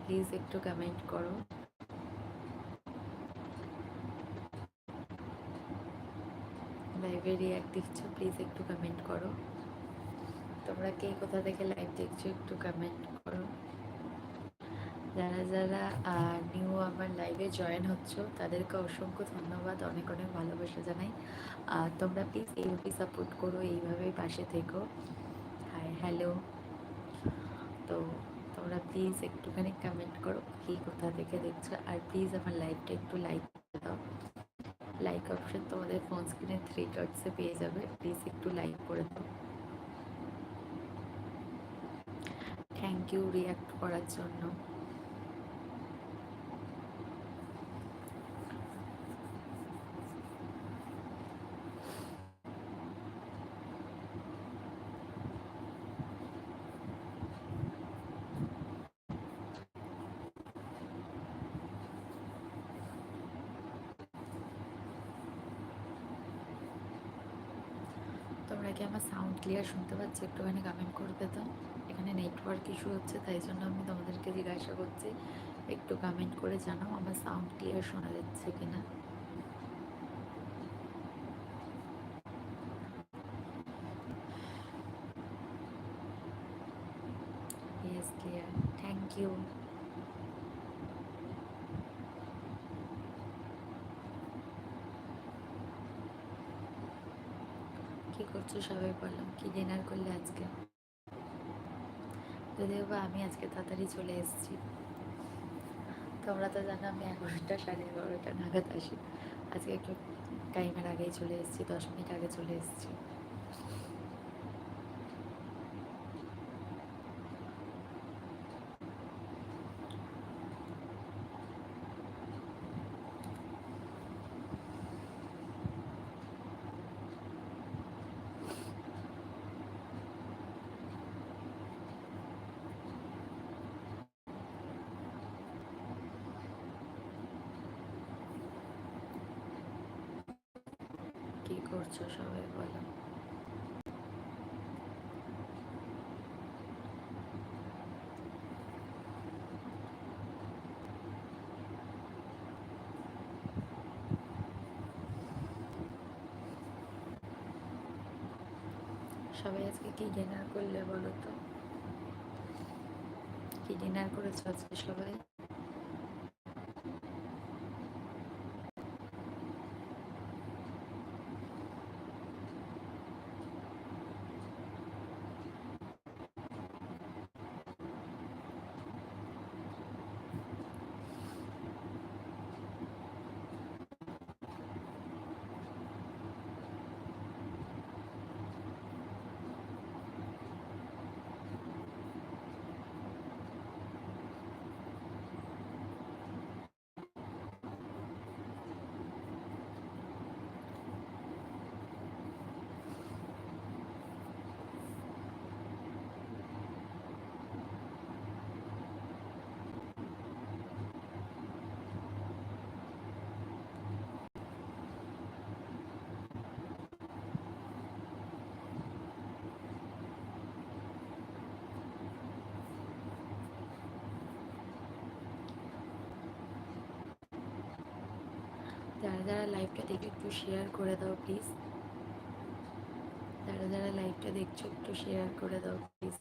Please একটু comment করো। লাইভে রিয়াক্ট দিচ্ছো, প্লিজ একটু কমেন্ট করো। তোমরা কে কোথা থেকে লাইভ দেখছো একটু কমেন্ট করো। যারা যারা নিউ আমার লাইভে জয়েন হচ্ছ তাদেরকে অসংখ্য ধন্যবাদ, অনেক অনেক ভালোবাসা জানাই। তোমরা প্লিজ এইভাবেই সাপোর্ট করো, এইভাবেই পাশে থেকো। Hi, hello. তো তোমরা প্লিজ একটুখানি কমেন্ট করো কি কোথা থেকে দেখছো, আর প্লিজ আমার লাইভটা একটু লাইক করে দাও। লাইক অপশন তোমাদের ফোন স্ক্রিনে 3 ডটসে পেয়ে যাবে, প্লিজ একটু লাইক করে দাও। থ্যাংক ইউ রিয়াক্ট করার জন্য। তোমরা কি আমার সাউন্ড ক্লিয়ার শুনতে পাচ্ছ? একটুখানি কমেন্ট করবে তো। এখানে নেটওয়ার্ক ইস্যু হচ্ছে, তাই জন্য আমি তোমাদেরকে জিজ্ঞাসা করছি, একটু কমেন্ট করে জানাও আমার সাউন্ড ক্লিয়ার শোনা যাচ্ছে কিনা। Yes, clear, thank you. কি করছো সবাই বলো, কি ডিনার করলে আজকে? যদিও বা আমি আজকে তাড়াতাড়ি চলে এসেছি। তোমরা তো জানো আমি 11টা 11:30 নাগাদ আসি। আজকে একটু টাইমের আগেই চলে এসেছি, 10 মিনিট আগে চলে এসেছি। কি করছো সবাই বলো। সবাই আজকে কি ডিনার করলে বলো তো, কি ডিনার করেছো আজকে সবাই? যারা যারা লাইভটা দেখে একটু শেয়ার করে দাও প্লিজ। যারা যারা লাইভটা দেখছো একটু শেয়ার করে দাও প্লিজ।